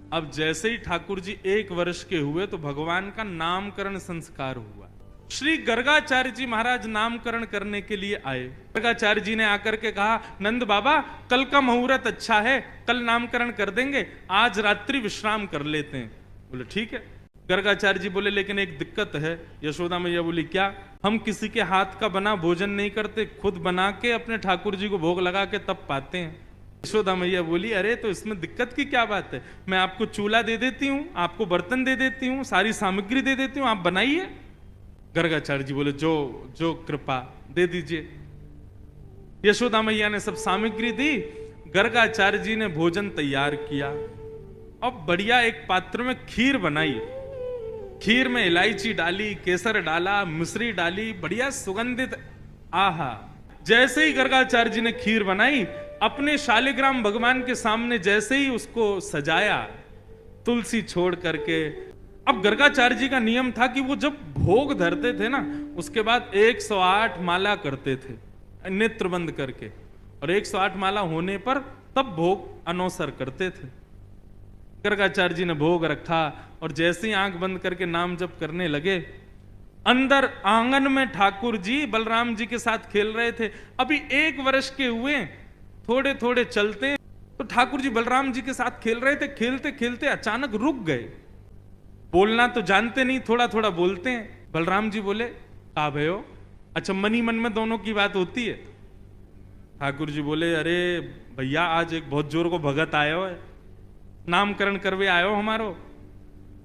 अब जैसे ही ठाकुर जी 1 वर्ष के हुए तो भगवान का नामकरण संस्कार हुआ। श्री गर्गाचार्य जी महाराज नामकरण करने के लिए आए। गर्गाचार्य जी ने आकर के कहा, नंद बाबा कल का मुहूर्त अच्छा है, कल नामकरण कर देंगे, आज रात्रि विश्राम कर लेते हैं। बोले ठीक है। गर्गाचार्य जी बोले लेकिन एक दिक्कत है। यशोदा मैया बोली क्या? हम किसी के हाथ का बना भोजन नहीं करते, खुद बना के अपने ठाकुर जी को भोग लगा के तब पाते हैं। यशोदा मैया बोली अरे तो इसमें दिक्कत की क्या बात है, मैं आपको चूल्हा दे देती हूँ, आपको बर्तन दे देती हूँ, सारी सामग्री दे देती हूँ, आप बनाइए। गर्गाचार्य जी बोले जो जो कृपा, दे दीजिए। यशोदा मैया ने सब सामग्री दी, गर्गाचार्य जी ने भोजन तैयार किया। अब बढ़िया एक पात्र में खीर बनाई, खीर में इलायची डाली, केसर डाला, मिश्री डाली, बढ़िया सुगंधित। आहा, जैसे ही गर्गाचार्य जी ने खीर बनाई, अपने शालिग्राम भगवान के सामने जैसे ही उसको सजाया तुलसी छोड़ करके। अब गर्गाचार्य जी का नियम था कि वो जब भोग धरते थे ना, उसके बाद 108 माला करते थे नेत्र बंद करके, और 108 माला होने पर तब भोग अनौसर करते थे। गर्गाचार्य जी ने भोग रखा और जैसे ही आंख बंद करके नाम जप करने लगे, अंदर आंगन में ठाकुर जी बलराम जी के साथ खेल रहे थे। अभी 1 वर्ष के हुए, थोड़े थोड़े चलते, तो ठाकुर जी बलराम जी के साथ खेल रहे थे। खेलते खेलते अचानक रुक गए। बोलना तो जानते नहीं, थोड़ा थोड़ा बोलते हैं। बलराम जी बोले का भयो? अच्छा, मनी मन में दोनों की बात होती है। ठाकुर जी बोले अरे भैया आज एक बहुत जोर को भगत आयो है, नामकरण करवे आयो हमारो।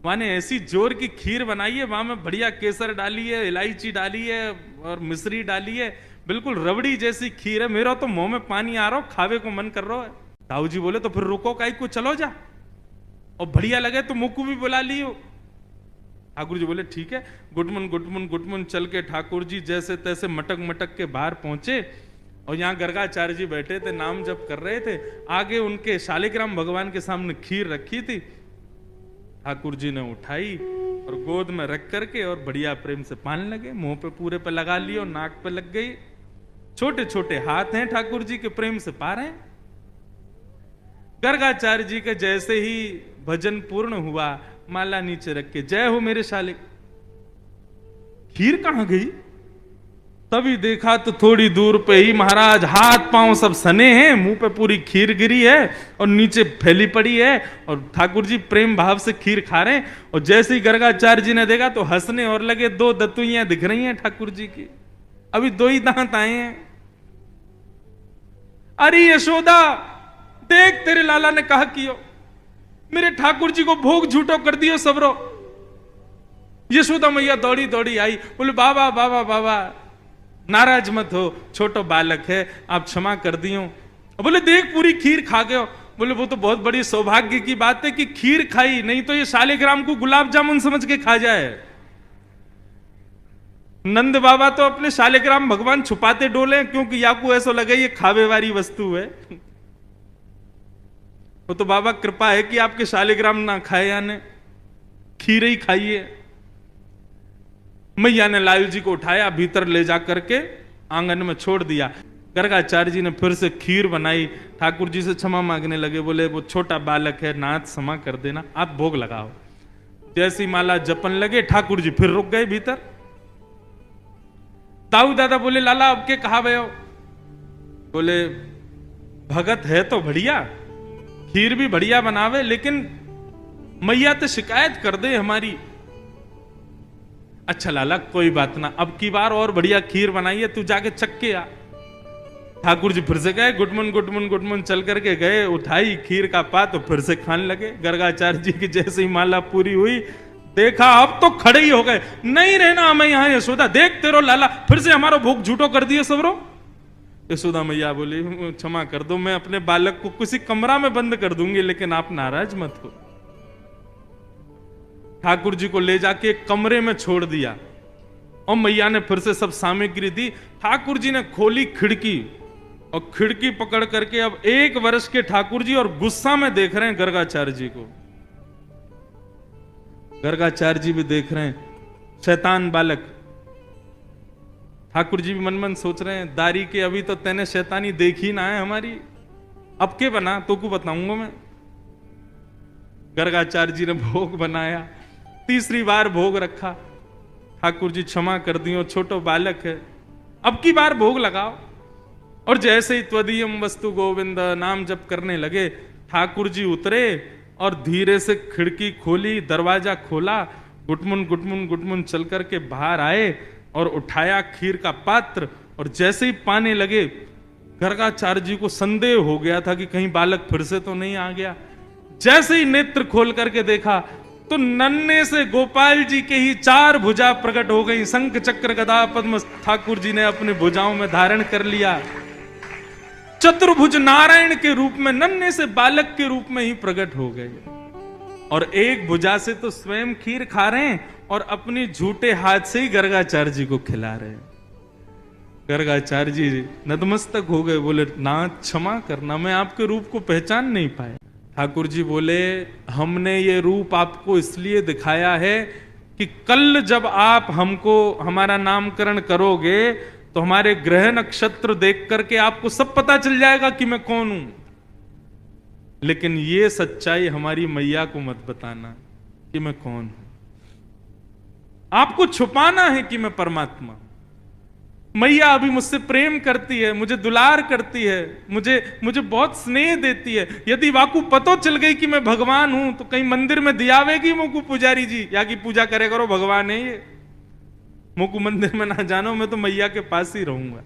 माने ऐसी जोर की खीर बनाई है, वहां में बढ़िया केसर डाली है, इलायची डाली है और मिश्री डाली है, बिल्कुल रबड़ी जैसी खीर है। मेरा तो मुंह में पानी आ रहा हो, खावे को मन कर रहा है। ताऊ जी बोले तो फिर रुको काई को, चलो जा, और बढ़िया लगे तो मुक्कू भी बुला लियो। ठाकुर जी बोले ठीक है। गुटमुन गुटमुन गुटमुन चल के ठाकुर जी जैसे तैसे मटक मटक के बाहर पहुंचे, और यहाँ गर्गाचार्य जी बैठे थे, नाम जप कर रहे थे। आगे उनके शालिग्राम भगवान के सामने खीर रखी थी। ठाकुर जी ने उठाई और गोद में रख करके और बढ़िया प्रेम से पान लगे, मुंह पे पूरे पे लगा लियो, नाक पे लग गई। छोटे छोटे हाथ हैं ठाकुर जी के, प्रेम से पा रहे हैं। गर्गाचार्य जी के जैसे ही भजन पूर्ण हुआ, माला नीचे रख के जय हो मेरे शालिक। खीर कहां गई? तभी देखा तो थोड़ी दूर पे ही महाराज हाथ पांव सब सने हैं, मुंह पे पूरी खीर गिरी है और नीचे फैली पड़ी है, और ठाकुर जी प्रेम भाव से खीर खा रहे हैं। और जैसे ही गर्गाचार्य जी ने देखा तो हंसने और लगे। 2 दतुइयां दिख रही हैं ठाकुर जी की, अभी 2 ही दांत आए हैं। अरे यशोदा देख, तेरे लाला ने कहा कियो, मेरे ठाकुर जी को भोग झूठो कर दियो सबरो। यशोदा मैया दौड़ी दौड़ी आई, बोले बाबा बाबा बाबा नाराज मत हो, छोटो बालक है, आप क्षमा कर दियो। बोले देख पूरी खीर खा गए हो। बोले वो तो बहुत बड़ी सौभाग्य की बात है कि खीर खाई, नहीं तो ये शालिग्राम को गुलाब जामुन समझ के खा जाए। नंद बाबा तो अपने शालिग्राम भगवान छुपाते डोले, क्योंकि याकू ऐसा लगे ये खावे वाली वस्तु है। वो तो बाबा कृपा है कि आपके शालिग्राम ना खाए, यानी खीर ही खाइए। मैया ने लाल जी को उठाया, भीतर ले जा करके आंगन में छोड़ दिया। गर्गाचार्य जी ने फिर से खीर बनाई, ठाकुर जी से क्षमा मांगने लगे। बोले वो छोटा बालक है, नाथ क्षमा कर देना, आप भोग लगाओ। जैसी माला जपन लगे, ठाकुर जी फिर रुक गए भीतर। ताऊ दादा बोले लाला अब के कहा भयो? बोले भगत है तो बढ़िया, खीर भी बढ़िया बनावे, लेकिन मैया तो शिकायत कर दे हमारी। अच्छा लाला कोई बात ना, अब की बार और बढ़िया खीर बनाई है, तू जाके चख के आ। ठाकुर जी फिर से गए, गुटमुन गुटमुन गुटमुन चल करके गए, उठाई खीर का पात तो फिर से खाने लगे। गर्गाचार्य जी की जैसे ही माला पूरी हुई, देखा अब तो खड़े ही हो गए, नहीं रहना हमें यहाँ यशोदा, देख तेरो लाला फिर से हमारा भोग झूठो कर दिए सबरो। यशोदा मैया बोली क्षमा कर दो, मैं अपने बालक को किसी कमरा में बंद कर दूंगी, लेकिन आप नाराज मत हो। ठाकुर जी को ले जाके एक कमरे में छोड़ दिया, और मैया ने फिर से सब सामग्री दी। ठाकुर जी ने खोली खिड़की, और खिड़की पकड़ करके अब 1 वर्ष के ठाकुर जी और गुस्सा में देख रहे हैं गर्गाचार्य जी को। गर्गाचार्य जी भी देख रहे हैं, शैतान बालक। ठाकुर जी भी मन मन सोच रहे हैं, दारी के अभी तो तेने शैतानी देखी ना है हमारी, अब के बना तो को बताऊंगा मैं। गर्गाचार्य जी ने भोग बनाया, तीसरी बार भोग रखा। ठाकुर जी क्षमा कर दियो, छोटो बालक है, अब की बार भोग लगाओ। और जैसे ही त्वदीयम वस्तु गोविंद नाम जप करने लगे, ठाकुर जी उतरे और धीरे से खिड़की खोली, दरवाजा खोला, गुटमुन गुटमुन गुटमुन चल करके बाहर आए और उठाया खीर का पात्र। और जैसे ही पाने लगे, गर्गाचार्य जी को संदेह हो गया था कि कहीं बालक फिर से तो नहीं आ गया। जैसे ही नेत्र खोल करके देखा तो नन्हे से गोपाल जी के ही 4 भुजा प्रकट हो गई। शंख चक्र गदा पद्म ठाकुर जी ने अपने भुजाओं में धारण कर लिया। चतुर्भुज नारायण के रूप में नन्हे से बालक के रूप में ही प्रकट हो गए। और एक भुजा से तो स्वयं खीर खा रहे हैं और अपनी झूठे हाथ से ही गर्गाचार्य जी को खिला रहे हैं। गर्गाचार्य जी नतमस्तक हो गए, बोले नाथ क्षमा करना, मैं आपके रूप को पहचान नहीं पाया। ठाकुर जी बोले हमने ये रूप आपको इसलिए दिखाया है कि कल जब आप हमको हमारा नामकरण करोगे तो हमारे ग्रह नक्षत्र देख करके आपको सब पता चल जाएगा कि मैं कौन हूं। लेकिन ये सच्चाई हमारी मैया को मत बताना कि मैं कौन हूं। आपको छुपाना है कि मैं परमात्मा। मैया अभी मुझसे प्रेम करती है, मुझे दुलार करती है, मुझे बहुत स्नेह देती है। यदि वाकू पतो चल गई कि मैं भगवान हूं तो कहीं मंदिर में दियावेगी मोकू पुजारी जी, या की पूजा करे करो, भगवान है ये, मोकू मंदिर में ना जानो, मैं तो मैया के पास ही रहूंगा।